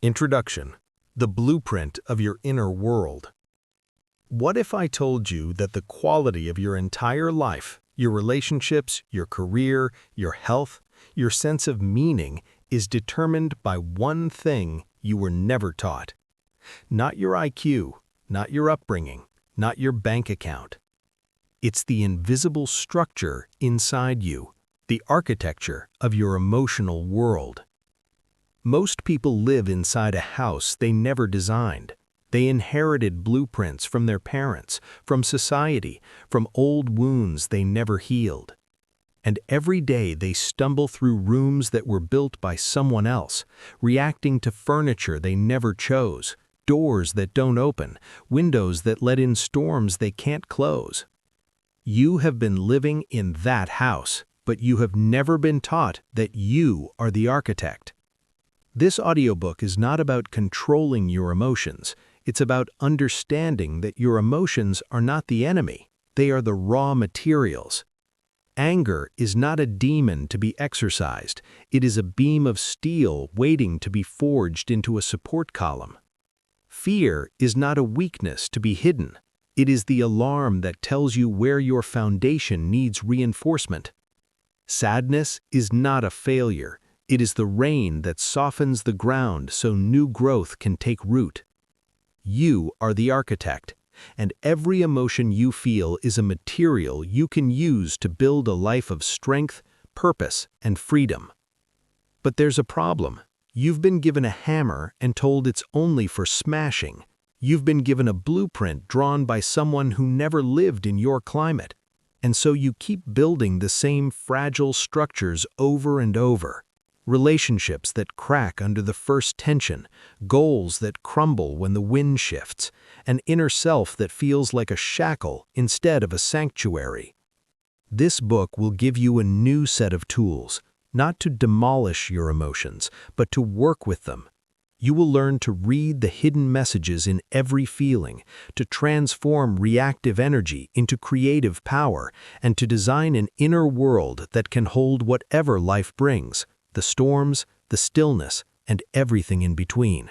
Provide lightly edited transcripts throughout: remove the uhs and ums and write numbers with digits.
Introduction: The blueprint of your inner world. What if I told you that the quality of your entire life, your relationships, your career, your health, your sense of meaning is determined by one thing you were never taught? Not your IQ, not your upbringing, not your bank account. It's the invisible structure inside you, the architecture of your emotional world. Most people live inside a house they never designed. They inherited blueprints from their parents, from society, from old wounds they never healed. And every day they stumble through rooms that were built by someone else, reacting to furniture they never chose, doors that don't open, windows that let in storms they can't close. You have been living in that house, but you have never been taught that you are the architect. This audiobook is not about controlling your emotions. It's about understanding that your emotions are not the enemy. They are the raw materials. Anger is not a demon to be exorcised. It is a beam of steel waiting to be forged into a support column. Fear is not a weakness to be hidden. It is the alarm that tells you where your foundation needs reinforcement. Sadness is not a failure. It is the rain that softens the ground so new growth can take root. You are the architect, and every emotion you feel is a material you can use to build a life of strength, purpose, and freedom. But there's a problem. You've been given a hammer and told it's only for smashing. You've been given a blueprint drawn by someone who never lived in your climate. And so you keep building the same fragile structures over and over. Relationships that crack under the first tension, goals that crumble when the wind shifts, an inner self that feels like a shackle instead of a sanctuary. This book will give you a new set of tools, not to demolish your emotions, but to work with them. You will learn to read the hidden messages in every feeling, to transform reactive energy into creative power, and to design an inner world that can hold whatever life brings. The storms, the stillness, and everything in between.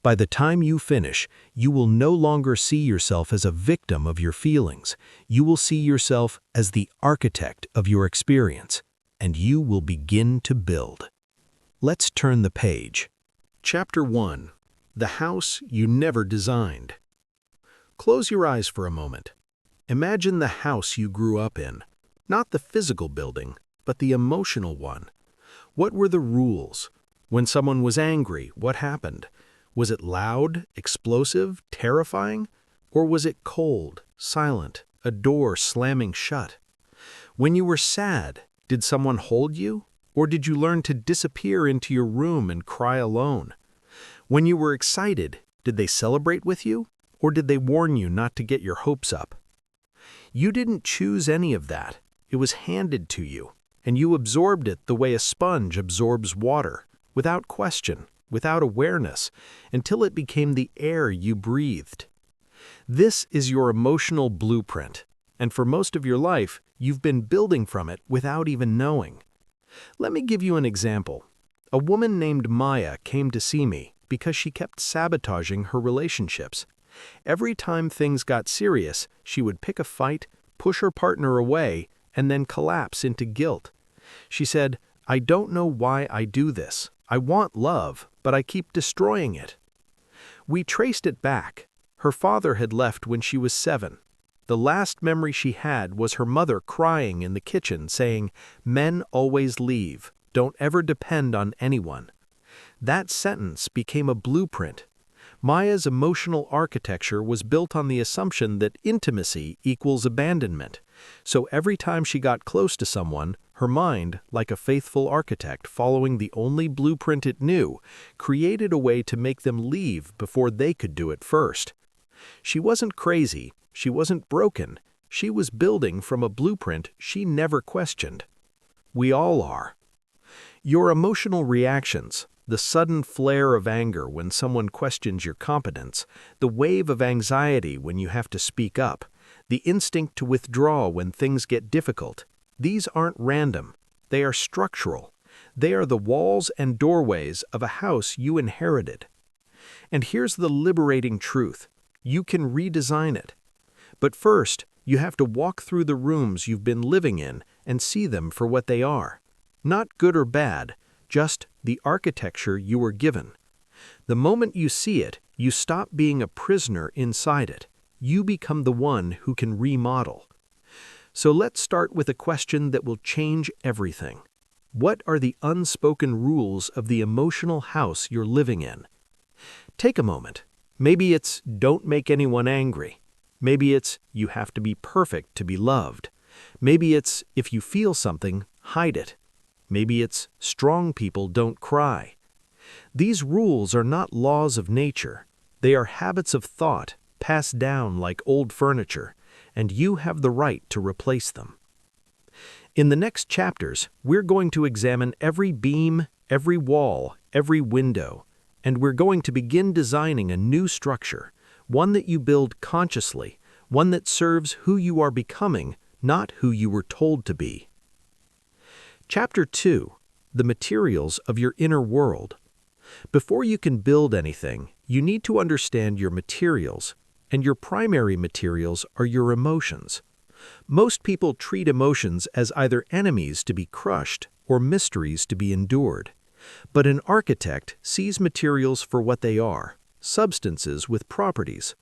By the time you finish, you will no longer see yourself as a victim of your feelings. You will see yourself as the architect of your experience, and you will begin to build. Let's turn the page. Chapter 1: The House You Never Designed. Close your eyes for a moment. Imagine the house you grew up in, not the physical building, but the emotional one. What were the rules? When someone was angry, what happened? Was it loud, explosive, terrifying? Or was it cold, silent, a door slamming shut? When you were sad, did someone hold you? Or did you learn to disappear into your room and cry alone? When you were excited, did they celebrate with you? Or did they warn you not to get your hopes up? You didn't choose any of that. It was handed to you. And you absorbed it the way a sponge absorbs water, without question, without awareness, until it became the air you breathed. This is your emotional blueprint, and for most of your life, you've been building from it without even knowing. Let me give you an example. A woman named Maya came to see me because she kept sabotaging her relationships. Every time things got serious, she would pick a fight, push her partner away, and then collapse into guilt. She said, "I don't know why I do this. I want love, but I keep destroying it." We traced it back. Her father had left when she was 7. The last memory she had was her mother crying in the kitchen saying, "Men always leave. Don't ever depend on anyone." That sentence became a blueprint. Maya's emotional architecture was built on the assumption that intimacy equals abandonment. So every time she got close to someone, her mind, like a faithful architect following the only blueprint it knew, created a way to make them leave before they could do it first. She wasn't crazy. She wasn't broken. She was building from a blueprint she never questioned. We all are. Your emotional reactions, the sudden flare of anger when someone questions your competence, the wave of anxiety when you have to speak up, the instinct to withdraw when things get difficult, these aren't random. They are structural. They are the walls and doorways of a house you inherited. And here's the liberating truth. You can redesign it. But first, you have to walk through the rooms you've been living in and see them for what they are. Not good or bad, just the architecture you were given. The moment you see it, you stop being a prisoner inside it. You become the one who can remodel. So let's start with a question that will change everything. What are the unspoken rules of the emotional house you're living in? Take a moment. Maybe it's don't make anyone angry. Maybe it's you have to be perfect to be loved. Maybe it's if you feel something, hide it. Maybe it's strong people don't cry. These rules are not laws of nature. They are habits of thought passed down like old furniture, and you have the right to replace them. In the next chapters, we're going to examine every beam, every wall, every window, and we're going to begin designing a new structure, one that you build consciously, one that serves who you are becoming, not who you were told to be. Chapter 2. The materials of your inner world. Before you can build anything, you need to understand your materials, and your primary materials are your emotions. Most people treat emotions as either enemies to be crushed or mysteries to be endured. But an architect sees materials for what they are, substances with properties.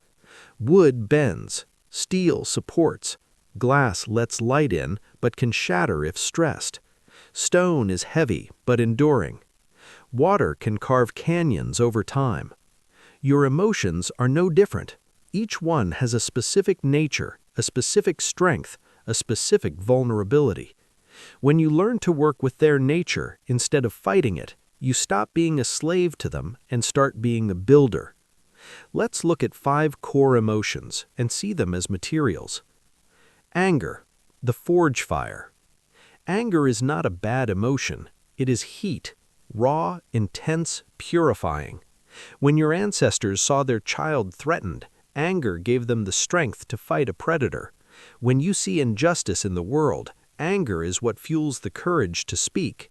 Wood bends, steel supports, glass lets light in but can shatter if stressed. Stone is heavy but enduring. Water can carve canyons over time. Your emotions are no different. Each one has a specific nature, a specific strength, a specific vulnerability. When you learn to work with their nature instead of fighting it, you stop being a slave to them and start being a builder. Let's look at 5 core emotions and see them as materials. Anger, the forge fire. Anger is not a bad emotion. It is heat, raw, intense, purifying. When your ancestors saw their child threatened, anger gave them the strength to fight a predator. When you see injustice in the world, anger is what fuels the courage to speak.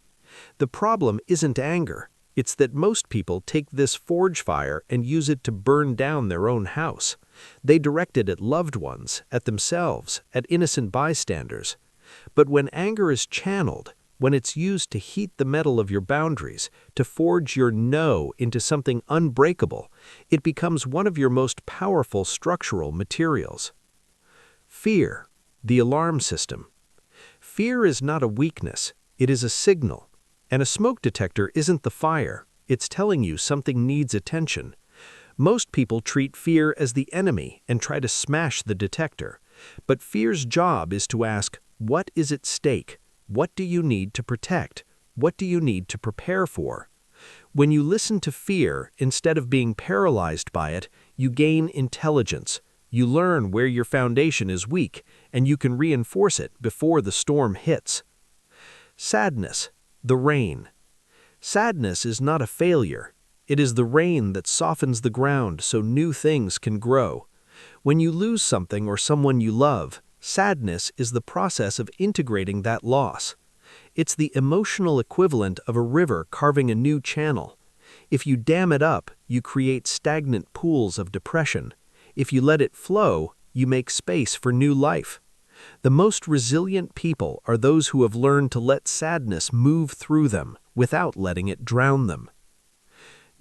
The problem isn't anger. It's that most people take this forge fire and use it to burn down their own house. They direct it at loved ones, at themselves, at innocent bystanders. But when anger is channeled, when it's used to heat the metal of your boundaries, to forge your no into something unbreakable, it becomes one of your most powerful structural materials. Fear, the alarm system. Fear is not a weakness, it is a signal. And a smoke detector isn't the fire, it's telling you something needs attention. Most people treat fear as the enemy and try to smash the detector. But fear's job is to ask, what is at stake? What do you need to protect? What do you need to prepare for? When you listen to fear, instead of being paralyzed by it, you gain intelligence. You learn where your foundation is weak, and you can reinforce it before the storm hits. Sadness, the rain. Sadness is not a failure. It is the rain that softens the ground so new things can grow. When you lose something or someone you love, sadness is the process of integrating that loss. It's the emotional equivalent of a river carving a new channel. If you dam it up, you create stagnant pools of depression. If you let it flow, you make space for new life. The most resilient people are those who have learned to let sadness move through them without letting it drown them.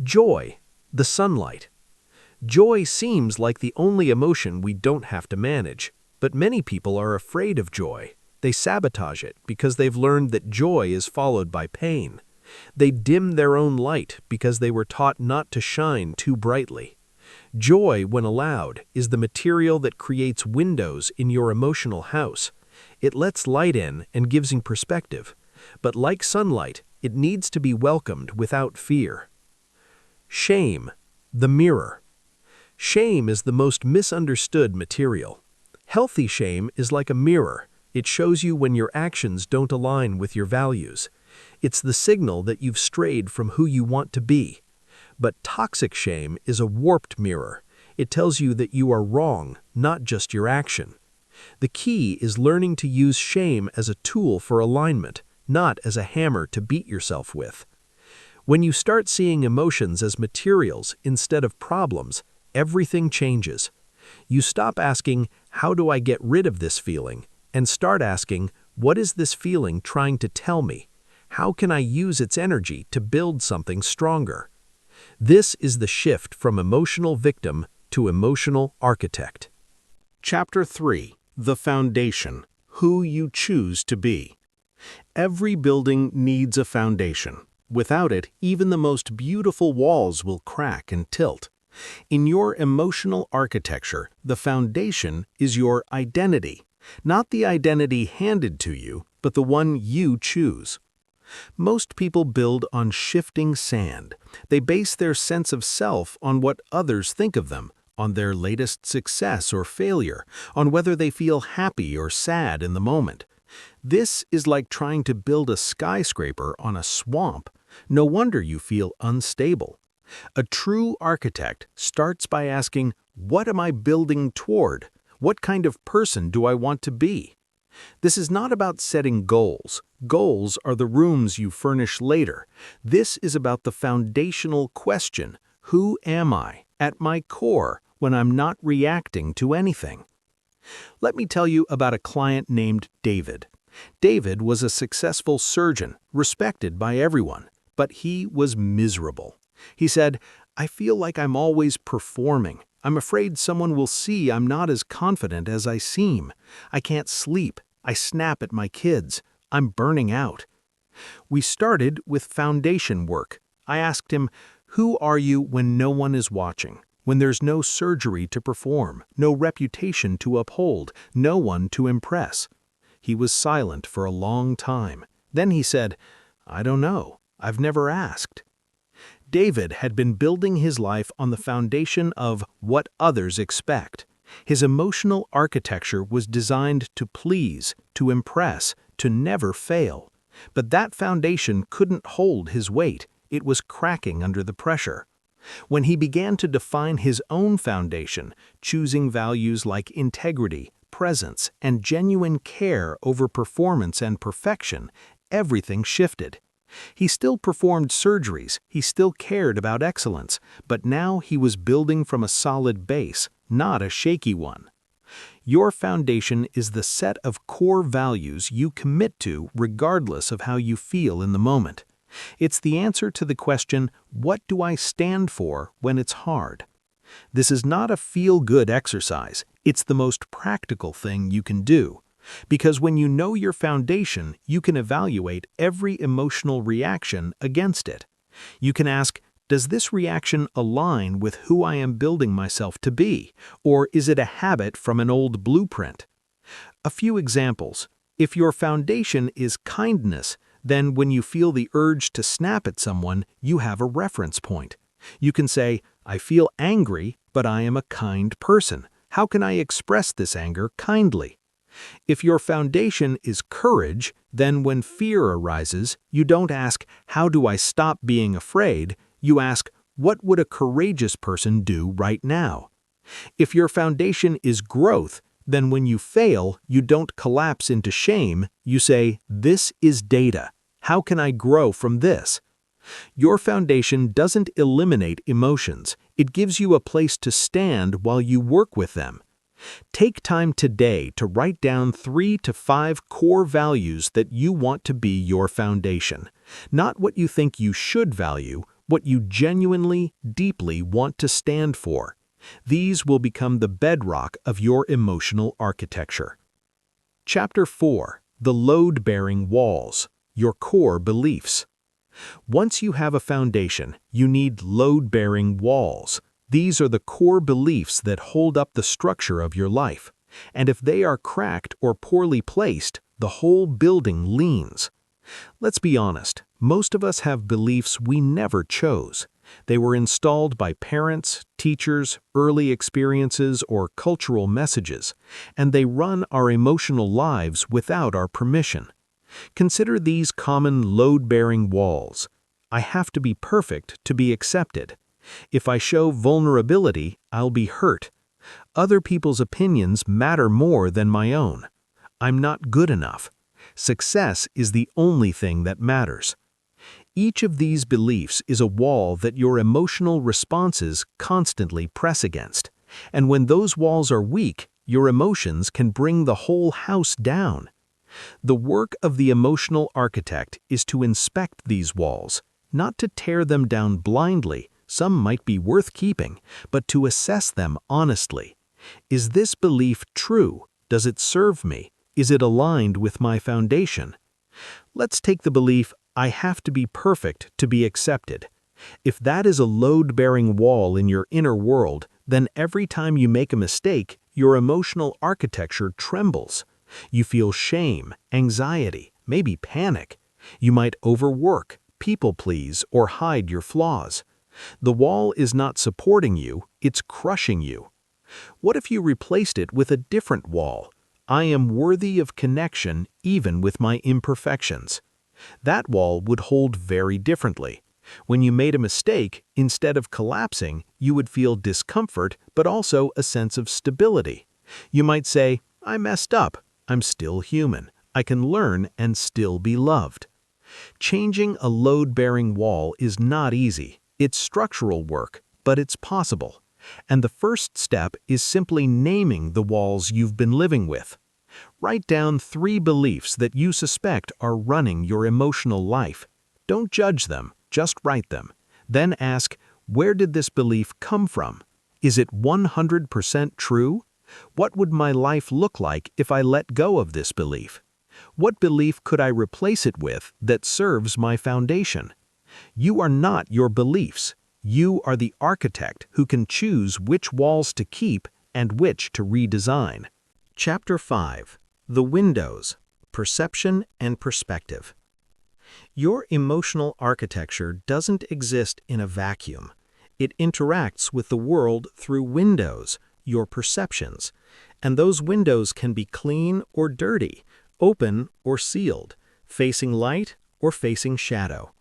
Joy, the sunlight. Joy seems like the only emotion we don't have to manage, but many people are afraid of joy. They sabotage it because they've learned that joy is followed by pain. They dim their own light because they were taught not to shine too brightly. Joy, when allowed, is the material that creates windows in your emotional house. It lets light in and gives you perspective. But like sunlight, it needs to be welcomed without fear. Shame, the mirror. Shame is the most misunderstood material. Healthy shame is like a mirror. It shows you when your actions don't align with your values. It's the signal that you've strayed from who you want to be. But toxic shame is a warped mirror. It tells you that you are wrong, not just your action. The key is learning to use shame as a tool for alignment, not as a hammer to beat yourself with. When you start seeing emotions as materials instead of problems, everything changes. You stop asking, "How do I get rid of this feeling?" and start asking, "What is this feeling trying to tell me? How can I use its energy to build something stronger?" This is the shift from emotional victim to emotional architect. Chapter 3: The Foundation: Who You Choose to Be. Every building needs a foundation. Without it, even the most beautiful walls will crack and tilt. In your emotional architecture, the foundation is your identity, not the identity handed to you, but the one you choose. Most people build on shifting sand. They base their sense of self on what others think of them, on their latest success or failure, on whether they feel happy or sad in the moment. This is like trying to build a skyscraper on a swamp. No wonder you feel unstable. A true architect starts by asking, "What am I building toward? What kind of person do I want to be?" This is not about setting goals. Goals are the rooms you furnish later. This is about the foundational question: who am I, at my core, when I'm not reacting to anything? Let me tell you about a client named David. David was a successful surgeon, respected by everyone, but he was miserable. He said, "I feel like I'm always performing. I'm afraid someone will see I'm not as confident as I seem. I can't sleep. I snap at my kids. I'm burning out." We started with foundation work. I asked him, "Who are you when no one is watching? When there's no surgery to perform, no reputation to uphold, no one to impress?" He was silent for a long time. Then he said, "I don't know. I've never asked." David had been building his life on the foundation of what others expect. His emotional architecture was designed to please, to impress, to never fail. But that foundation couldn't hold his weight. It was cracking under the pressure. When he began to define his own foundation, choosing values like integrity, presence, and genuine care over performance and perfection, everything shifted. He still performed surgeries, he still cared about excellence, but now he was building from a solid base, not a shaky one. Your foundation is the set of core values you commit to regardless of how you feel in the moment. It's the answer to the question, "What do I stand for when it's hard?" This is not a feel-good exercise, it's the most practical thing you can do. Because when you know your foundation, you can evaluate every emotional reaction against it. You can ask, does this reaction align with who I am building myself to be, or is it a habit from an old blueprint? A few examples. If your foundation is kindness, then when you feel the urge to snap at someone, you have a reference point. You can say, "I feel angry, but I am a kind person. How can I express this anger kindly?" If your foundation is courage, then when fear arises, you don't ask, "How do I stop being afraid?" You ask, "What would a courageous person do right now?" If your foundation is growth, then when you fail, you don't collapse into shame. You say, "This is data. How can I grow from this?" Your foundation doesn't eliminate emotions. It gives you a place to stand while you work with them. Take time today to write down 3 to 5 core values that you want to be your foundation. Not what you think you should value, what you genuinely, deeply want to stand for. These will become the bedrock of your emotional architecture. Chapter 4: The Load-Bearing Walls: Your Core Beliefs. Once you have a foundation, you need load-bearing walls. These are the core beliefs that hold up the structure of your life. And if they are cracked or poorly placed, the whole building leans. Let's be honest, most of us have beliefs we never chose. They were installed by parents, teachers, early experiences, or cultural messages, and they run our emotional lives without our permission. Consider these common load-bearing walls. I have to be perfect to be accepted. If I show vulnerability, I'll be hurt. Other people's opinions matter more than my own. I'm not good enough. Success is the only thing that matters. Each of these beliefs is a wall that your emotional responses constantly press against. And when those walls are weak, your emotions can bring the whole house down. The work of the emotional architect is to inspect these walls, not to tear them down blindly, some might be worth keeping, but to assess them honestly. Is this belief true? Does it serve me? Is it aligned with my foundation? Let's take the belief, I have to be perfect to be accepted. If that is a load-bearing wall in your inner world, then every time you make a mistake, your emotional architecture trembles. You feel shame, anxiety, maybe panic. You might overwork, people-please, or hide your flaws. The wall is not supporting you, it's crushing you. What if you replaced it with a different wall? I am worthy of connection even with my imperfections. That wall would hold very differently. When you made a mistake, instead of collapsing, you would feel discomfort but also a sense of stability. You might say, I messed up. I'm still human. I can learn and still be loved. Changing a load-bearing wall is not easy. It's structural work, but it's possible. And the first step is simply naming the walls you've been living with. Write down 3 beliefs that you suspect are running your emotional life. Don't judge them, just write them. Then ask, where did this belief come from? Is it 100% true? What would my life look like if I let go of this belief? What belief could I replace it with that serves my foundation? You are not your beliefs. You are the architect who can choose which walls to keep and which to redesign. Chapter 5. The Windows, Perception and Perspective. Your emotional architecture doesn't exist in a vacuum. It interacts with the world through windows, your perceptions, and those windows can be clean or dirty, open or sealed, facing light or facing shadow.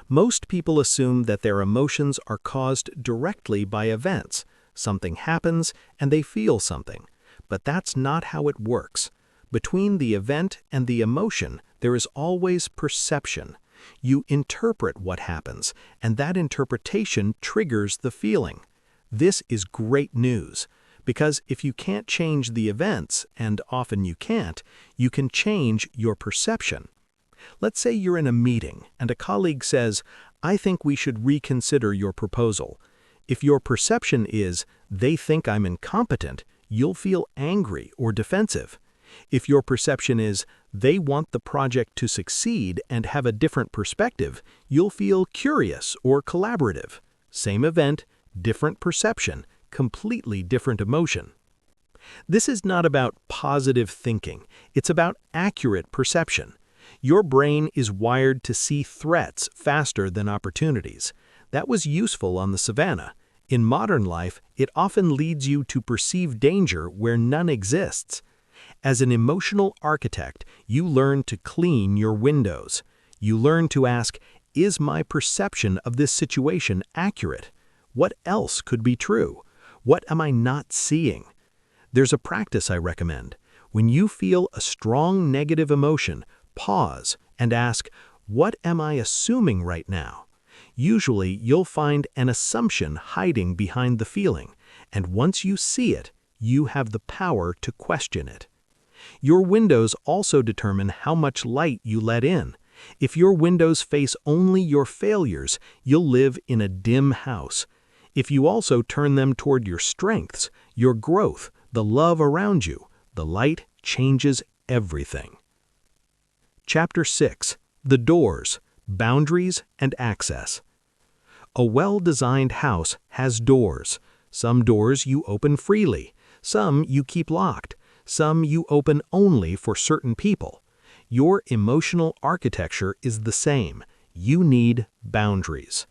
Most people assume that their emotions are caused directly by events. Something happens and they feel something. But that's not how it works. Between the event and the emotion, there is always perception. You interpret what happens, and that interpretation triggers the feeling. This is great news, because if you can't change the events, and often you can't, you can change your perception. Let's say you're in a meeting, and a colleague says, I think we should reconsider your proposal. If your perception is, they think I'm incompetent, you'll feel angry or defensive. If your perception is, they want the project to succeed and have a different perspective, you'll feel curious or collaborative. Same event, different perception, completely different emotion. This is not about positive thinking, it's about accurate perception. Your brain is wired to see threats faster than opportunities. That was useful on the savannah. In modern life, it often leads you to perceive danger where none exists. As an emotional architect, you learn to clean your windows. You learn to ask, is my perception of this situation accurate? What else could be true? What am I not seeing? There's a practice I recommend. When you feel a strong negative emotion, pause and ask, what am I assuming right now? Usually, you'll find an assumption hiding behind the feeling, and once you see it, you have the power to question it. Your windows also determine how much light you let in. If your windows face only your failures, you'll live in a dim house. If you also turn them toward your strengths, your growth, the love around you, the light changes everything. Chapter 6. The Doors, Boundaries and Access. A well-designed house has doors. Some doors you open freely. Some you keep locked. Some you open only for certain people. Your emotional architecture is the same. You need boundaries.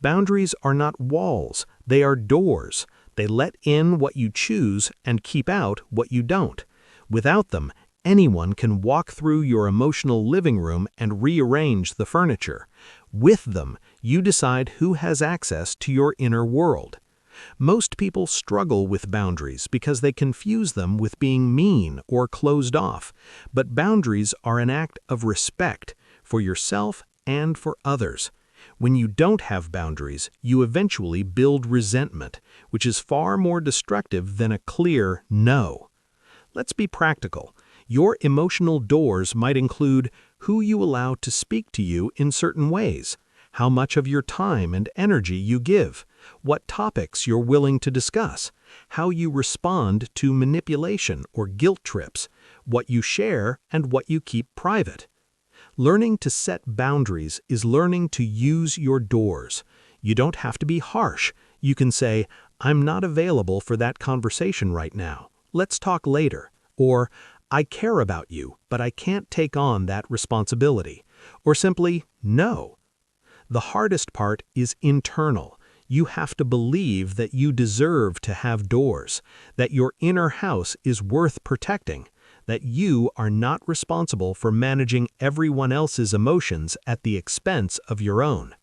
Boundaries are not walls. They are doors. They let in what you choose and keep out what you don't. Without them, anyone can walk through your emotional living room and rearrange the furniture. With them, you decide who has access to your inner world. Most people struggle with boundaries because they confuse them with being mean or closed off, but boundaries are an act of respect for yourself and for others. When you don't have boundaries, you eventually build resentment, which is far more destructive than a clear no. Let's be practical. Your emotional doors might include who you allow to speak to you in certain ways, how much of your time and energy you give, what topics you're willing to discuss, how you respond to manipulation or guilt trips, what you share and what you keep private. Learning to set boundaries is learning to use your doors. You don't have to be harsh. You can say, "I'm not available for that conversation right now. Let's talk later." Or, "I care about you, but I can't take on that responsibility." Or simply, "No." The hardest part is internal. You have to believe that you deserve to have doors, that your inner house is worth protecting, that you are not responsible for managing everyone else's emotions at the expense of your own.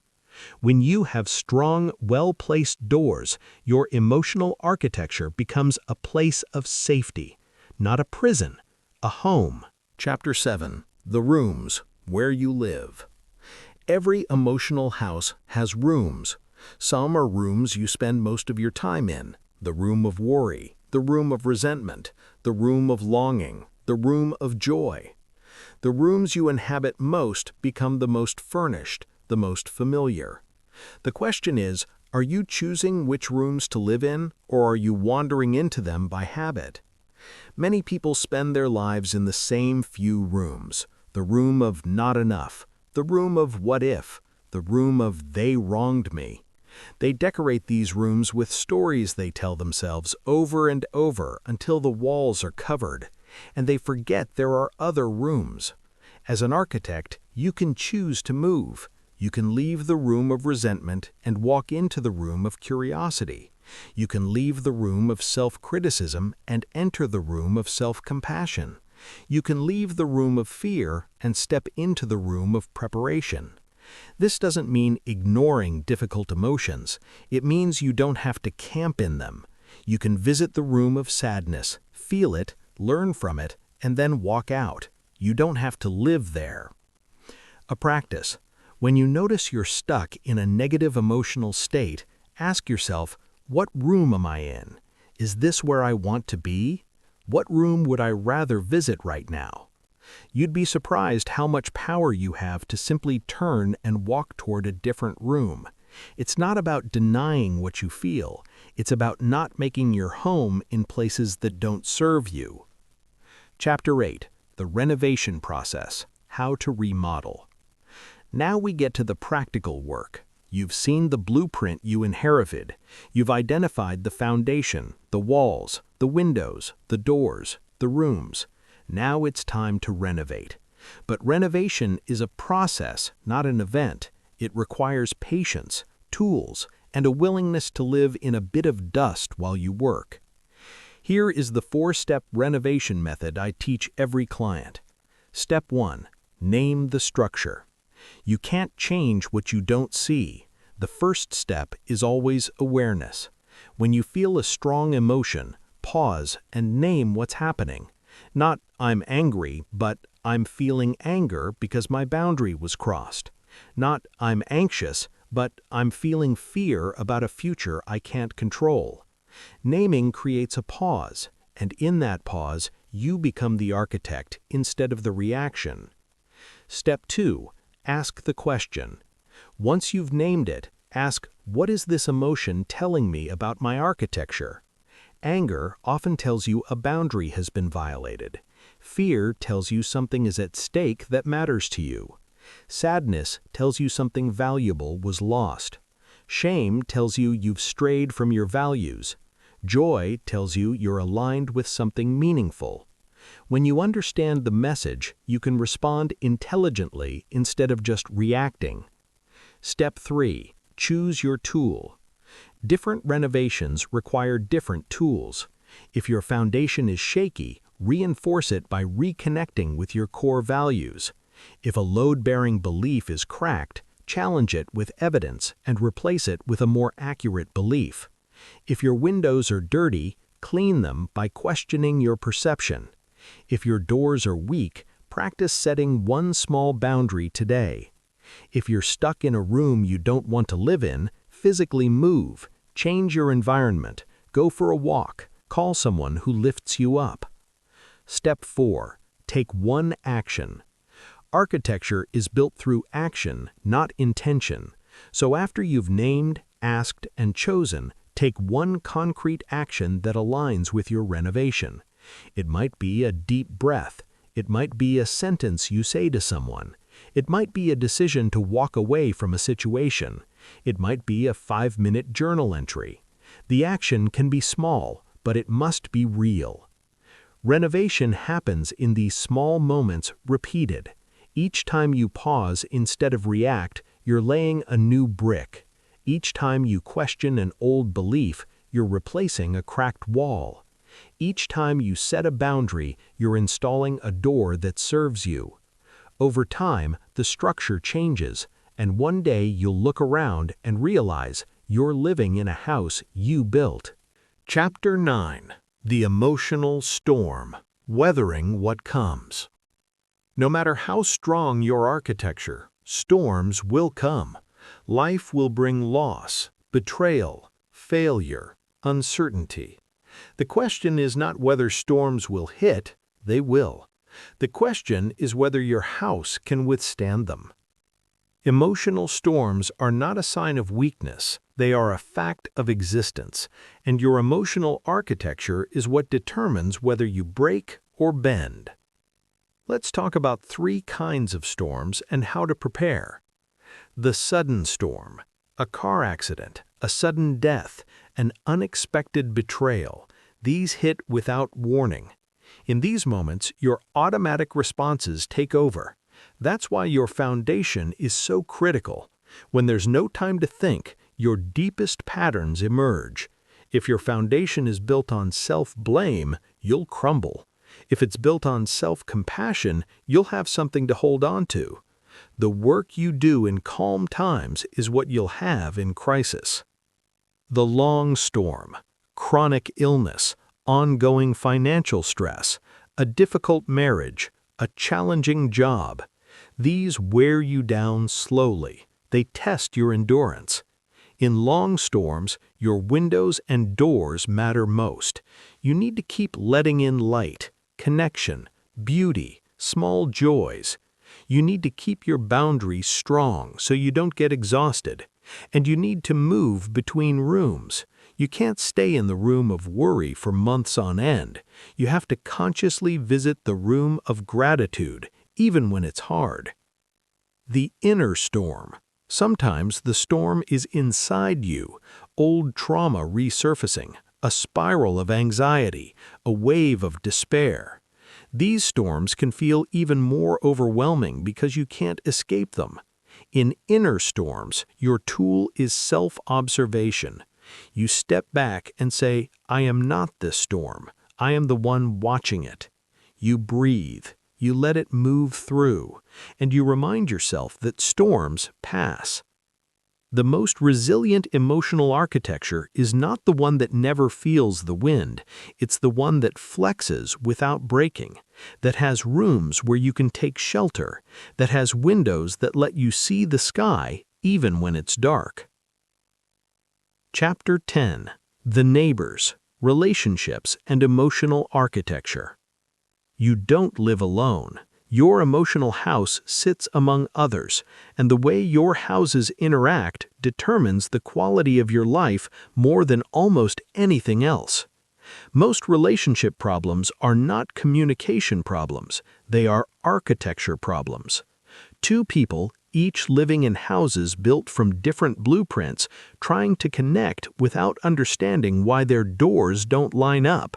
When you have strong, well-placed doors, your emotional architecture becomes a place of safety, not a prison, a home. Chapter 7. The Rooms, Where You Live. Every emotional house has rooms. Some are rooms you spend most of your time in: the room of worry, the room of resentment, the room of longing, the room of joy. The rooms you inhabit most become the most furnished, the most familiar. The question is, are you choosing which rooms to live in, or are you wandering into them by habit? Many people spend their lives in the same few rooms: the room of not enough, the room of what if, the room of they wronged me. They decorate these rooms with stories they tell themselves over and over until the walls are covered, and they forget there are other rooms. As an architect, you can choose to move. You can leave the room of resentment and walk into the room of curiosity. You can leave the room of self-criticism and enter the room of self-compassion. You can leave the room of fear and step into the room of preparation. This doesn't mean ignoring difficult emotions. It means you don't have to camp in them. You can visit the room of sadness, feel it, learn from it, and then walk out. You don't have to live there. A practice. When you notice you're stuck in a negative emotional state, ask yourself, what room am I in? Is this where I want to be? What room would I rather visit right now? You'd be surprised how much power you have to simply turn and walk toward a different room. It's not about denying what you feel. It's about not making your home in places that don't serve you. Chapter 8. The Renovation Process. How to Remodel. Now we get to the practical work. You've seen the blueprint you inherited. You've identified the foundation, the walls, the windows, the doors, the rooms. Now it's time to renovate. But renovation is a process, not an event. It requires patience, tools, and a willingness to live in a bit of dust while you work. Here is the 4-step renovation method I teach every client. Step 1. Name the structure. You can't change what you don't see. The first step is always awareness. When you feel a strong emotion, pause and name what's happening. Not, "I'm angry," but "I'm feeling anger because my boundary was crossed." Not, "I'm anxious," but "I'm feeling fear about a future I can't control." Naming creates a pause, and in that pause, you become the architect instead of the reaction. Step 2. Ask the question. Once you've named it, ask, what is this emotion telling me about my architecture? Anger often tells you a boundary has been violated. Fear tells you something is at stake that matters to you. Sadness tells you something valuable was lost. Shame tells you you've strayed from your values. Joy tells you you're aligned with something meaningful. When you understand the message, you can respond intelligently instead of just reacting. Step 3. Choose your tool. Different renovations require different tools. If your foundation is shaky, reinforce it by reconnecting with your core values. If a load-bearing belief is cracked, challenge it with evidence and replace it with a more accurate belief. If your windows are dirty, clean them by questioning your perception. If your doors are weak, practice setting one small boundary today. If you're stuck in a room you don't want to live in, physically move, change your environment, go for a walk, call someone who lifts you up. Step 4. Take one action. Architecture is built through action, not intention. So after you've named, asked, and chosen, take one concrete action that aligns with your renovation. It might be a deep breath. It might be a sentence you say to someone. It might be a decision to walk away from a situation. It might be a 5-minute journal entry. The action can be small, but it must be real. Renovation happens in these small moments repeated. Each time you pause instead of react, you're laying a new brick. Each time you question an old belief, you're replacing a cracked wall. Each time you set a boundary, you're installing a door that serves you. Over time, the structure changes, and one day you'll look around and realize you're living in a house you built. Chapter 9. The Emotional Storm. Weathering What Comes. No matter how strong your architecture, storms will come. Life will bring loss, betrayal, failure, uncertainty. The question is not whether storms will hit, they will. The question is whether your house can withstand them. Emotional storms are not a sign of weakness, they are a fact of existence, and your emotional architecture is what determines whether you break or bend. Let's talk about 3 kinds of storms and how to prepare. The sudden storm, a car accident, a sudden death, an unexpected betrayal. These hit without warning. In these moments, your automatic responses take over. That's why your foundation is so critical. When there's no time to think, your deepest patterns emerge. If your foundation is built on self-blame, you'll crumble. If it's built on self-compassion, you'll have something to hold on to. The work you do in calm times is what you'll have in crisis. The long storm, chronic illness, ongoing financial stress, a difficult marriage, a challenging job. These wear you down slowly. They test your endurance. In long storms, your windows and doors matter most. You need to keep letting in light, connection, beauty, small joys. You need to keep your boundaries strong so you don't get exhausted. And you need to move between rooms. You can't stay in the room of worry for months on end. You have to consciously visit the room of gratitude, even when it's hard. The inner storm. Sometimes the storm is inside you, old trauma resurfacing, a spiral of anxiety, a wave of despair. These storms can feel even more overwhelming because you can't escape them. In inner storms, your tool is self-observation. You step back and say, I am not this storm. I am the one watching it. You breathe. You let it move through, and you remind yourself that storms pass. The most resilient emotional architecture is not the one that never feels the wind. It's the one that flexes without breaking, that has rooms where you can take shelter, that has windows that let you see the sky even when it's dark. Chapter 10. The Neighbors, Relationships, and Emotional Architecture. You don't live alone. Your emotional house sits among others, and the way your houses interact determines the quality of your life more than almost anything else. Most relationship problems are not communication problems, they are architecture problems. 2 people, each living in houses built from different blueprints, trying to connect without understanding why their doors don't line up.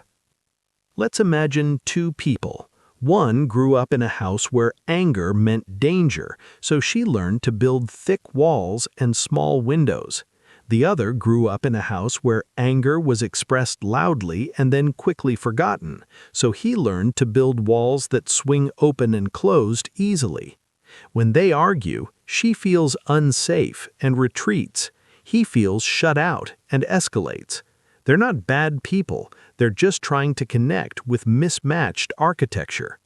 Let's imagine 2 people. One grew up in a house where anger meant danger, so she learned to build thick walls and small windows. The other grew up in a house where anger was expressed loudly and then quickly forgotten, so he learned to build walls that swing open and closed easily. When they argue, she feels unsafe and retreats. He feels shut out and escalates. They're not bad people, they're just trying to connect with mismatched architecture.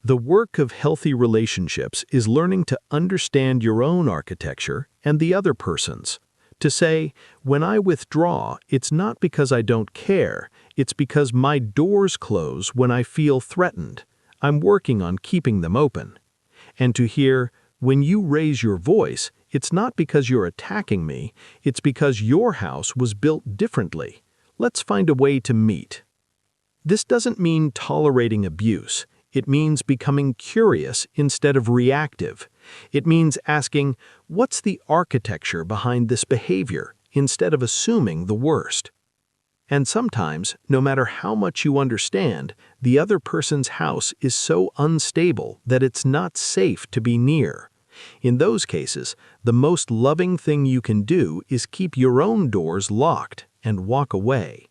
The work of healthy relationships is learning to understand your own architecture and the other person's. To say, when I withdraw, it's not because I don't care, it's because my doors close when I feel threatened. I'm working on keeping them open. And to hear, when you raise your voice, it's not because you're attacking me, it's because your house was built differently. Let's find a way to meet. This doesn't mean tolerating abuse. It means becoming curious instead of reactive. It means asking, what's the architecture behind this behavior, instead of assuming the worst. And sometimes, no matter how much you understand, the other person's house is so unstable that it's not safe to be near. In those cases, the most loving thing you can do is keep your own doors locked and walk away.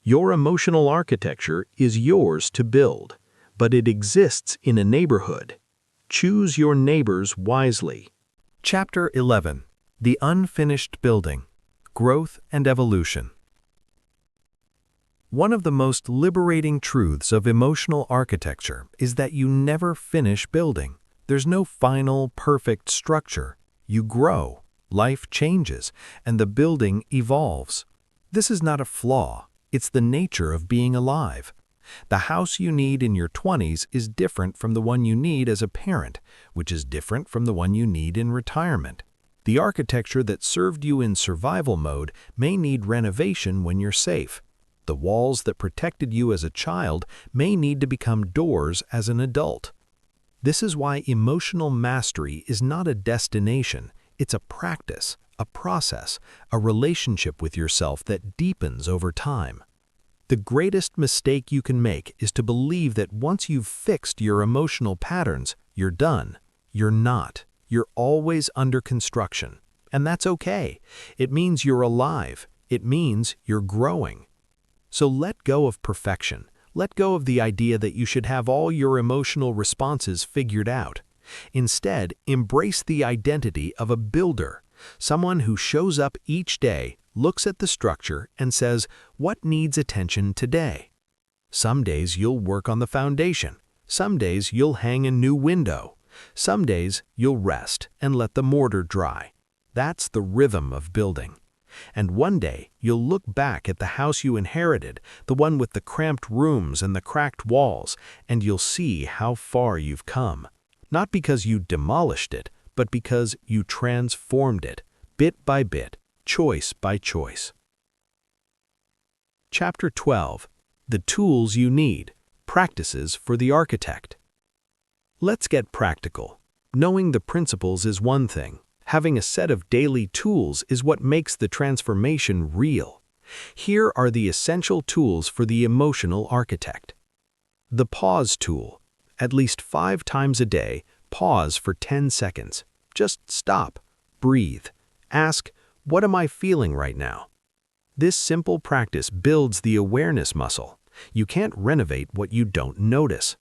Your emotional architecture is yours to build, but it exists in a neighborhood. Choose your neighbors wisely. Chapter 11. The Unfinished Building. Growth and Evolution. One of the most liberating truths of emotional architecture is that you never finish building. There's no final, perfect structure. You grow, life changes, and the building evolves. This is not a flaw. It's the nature of being alive. The house you need in your 20s is different from the one you need as a parent, which is different from the one you need in retirement. The architecture that served you in survival mode may need renovation when you're safe. The walls that protected you as a child may need to become doors as an adult. This is why emotional mastery is not a destination, it's a practice, a process, a relationship with yourself that deepens over time. The greatest mistake you can make is to believe that once you've fixed your emotional patterns, you're done. You're not. You're always under construction. And that's okay. It means you're alive. It means you're growing. So let go of perfection. Let go of the idea that you should have all your emotional responses figured out. Instead, embrace the identity of a builder, someone who shows up each day, looks at the structure, and says, what needs attention today? Some days you'll work on the foundation. Some days you'll hang a new window. Some days you'll rest and let the mortar dry. That's the rhythm of building. And one day you'll look back at the house you inherited, the one with the cramped rooms and the cracked walls, and you'll see how far you've come. Not because you demolished it, but because you transformed it, bit by bit, choice by choice. Chapter 12. The Tools You Need. Practices for the Architect. Let's get practical. Knowing the principles is one thing. Having a set of daily tools is what makes the transformation real. Here are the essential tools for the emotional architect. The pause tool. At least 5 times a day, pause for 10 seconds. Just stop, breathe, ask, what am I feeling right now? This simple practice builds the awareness muscle. You can't renovate what you don't notice.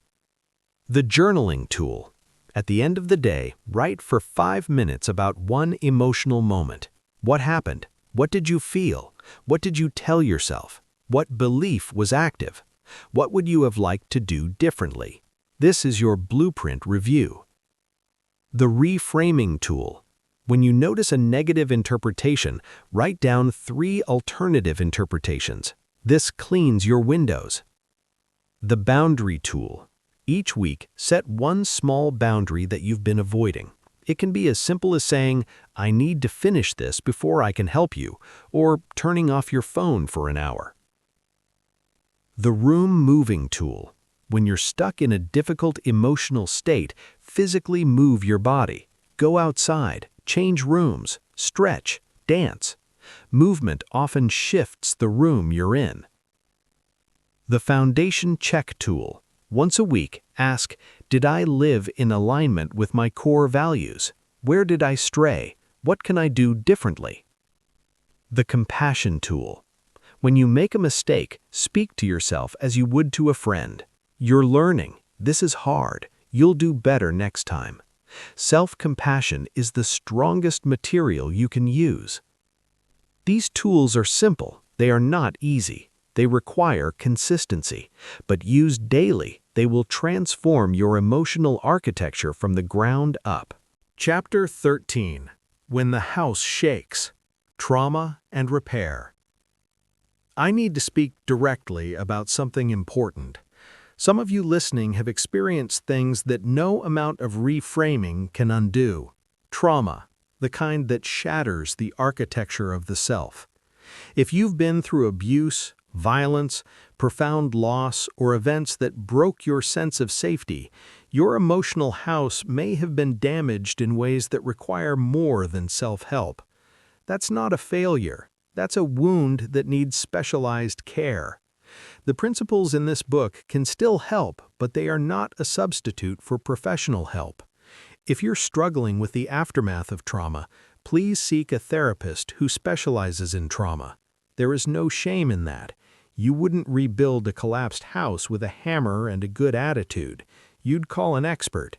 The journaling tool. At the end of the day, write for 5 minutes about one emotional moment. What happened? What did you feel? What did you tell yourself? What belief was active? What would you have liked to do differently? This is your blueprint review. The reframing tool. When you notice a negative interpretation, write down 3 alternative interpretations. This cleans your windows. The boundary tool. Each week, set one small boundary that you've been avoiding. It can be as simple as saying, I need to finish this before I can help you, or turning off your phone for an hour. The room moving tool. When you're stuck in a difficult emotional state, physically move your body. Go outside, change rooms, stretch, dance. Movement often shifts the room you're in. The foundation check tool. Once a week, ask, did I live in alignment with my core values? Where did I stray? What can I do differently? The compassion tool. When you make a mistake, speak to yourself as you would to a friend. You're learning. This is hard. You'll do better next time. Self-compassion is the strongest material you can use. These tools are simple. They are not easy. They require consistency. But used daily, they will transform your emotional architecture from the ground up. Chapter 13. When the House Shakes. Trauma and Repair. I need to speak directly about something important. Some of you listening have experienced things that no amount of reframing can undo. Trauma, the kind that shatters the architecture of the self. If you've been through abuse, violence, profound loss, or events that broke your sense of safety, your emotional house may have been damaged in ways that require more than self-help. That's not a failure. That's a wound that needs specialized care. The principles in this book can still help, but they are not a substitute for professional help. If you're struggling with the aftermath of trauma, please seek a therapist who specializes in trauma. There is no shame in that. You wouldn't rebuild a collapsed house with a hammer and a good attitude. You'd call an expert.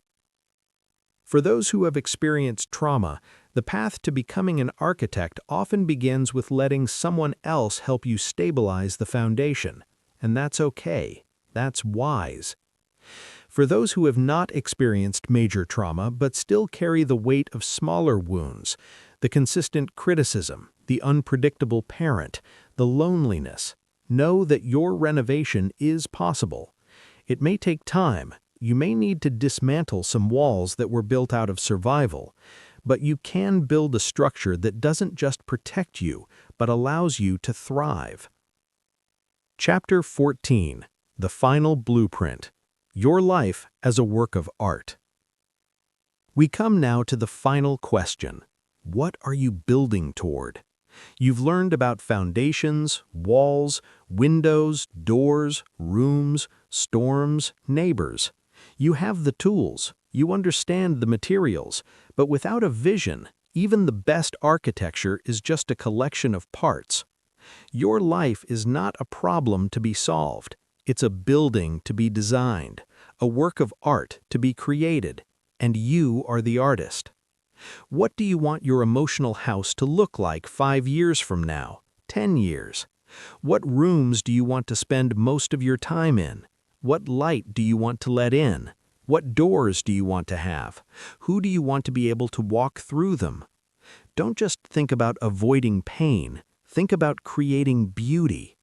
For those who have experienced trauma, the path to becoming an architect often begins with letting someone else help you stabilize the foundation. And that's okay. That's wise. For those who have not experienced major trauma but still carry the weight of smaller wounds, the consistent criticism, the unpredictable parent, the loneliness, know that your renovation is possible. It may take time. You may need to dismantle some walls that were built out of survival, but you can build a structure that doesn't just protect you, but allows you to thrive. Chapter 14. The Final Blueprint. Your Life as a Work of Art. We come now to the final question. What are you building toward? You've learned about foundations, walls, windows, doors, rooms, storms, neighbors. You have the tools, you understand the materials, but without a vision, even the best architecture is just a collection of parts. Your life is not a problem to be solved. It's a building to be designed, a work of art to be created, and you are the artist. What do you want your emotional house to look like 5 years from now, 10 years? What rooms do you want to spend most of your time in? What light do you want to let in? What doors do you want to have? Who do you want to be able to walk through them? Don't just think about avoiding pain. Think about creating beauty.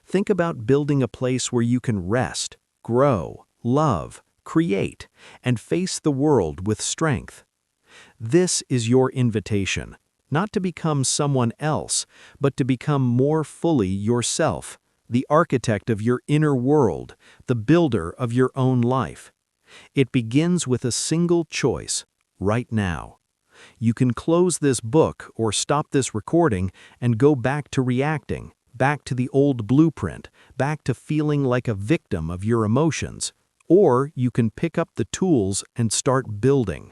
Think about building a place where you can rest, grow, love, create, and face the world with strength. This is your invitation, not to become someone else, but to become more fully yourself, the architect of your inner world, the builder of your own life. It begins with a single choice, right now. You can close this book or stop this recording and go back to reacting, back to the old blueprint, back to feeling like a victim of your emotions. Or you can pick up the tools and start building.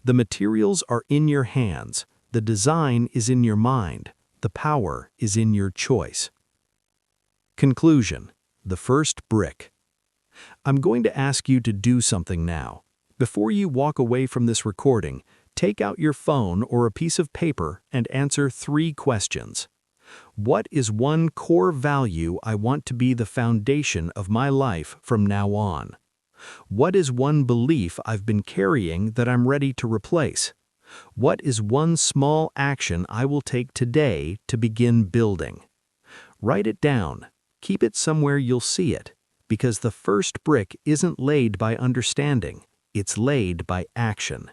The materials are in your hands, the design is in your mind, the power is in your choice. Conclusion. The first brick. I'm going to ask you to do something now. Before you walk away from this recording, take out your phone or a piece of paper and answer 3 questions. What is one core value I want to be the foundation of my life from now on? What is one belief I've been carrying that I'm ready to replace? What is one small action I will take today to begin building? Write it down. Keep it somewhere you'll see it, because the first brick isn't laid by understanding, it's laid by action.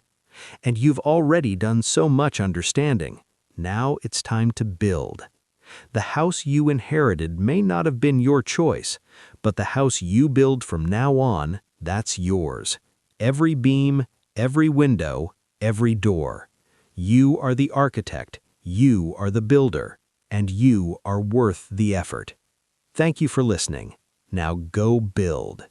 And you've already done so much understanding. Now it's time to build. The house you inherited may not have been your choice, but the house you build from now on, that's yours. Every beam, every window, every door. You are the architect, you are the builder, and you are worth the effort. Thank you for listening. Now go build.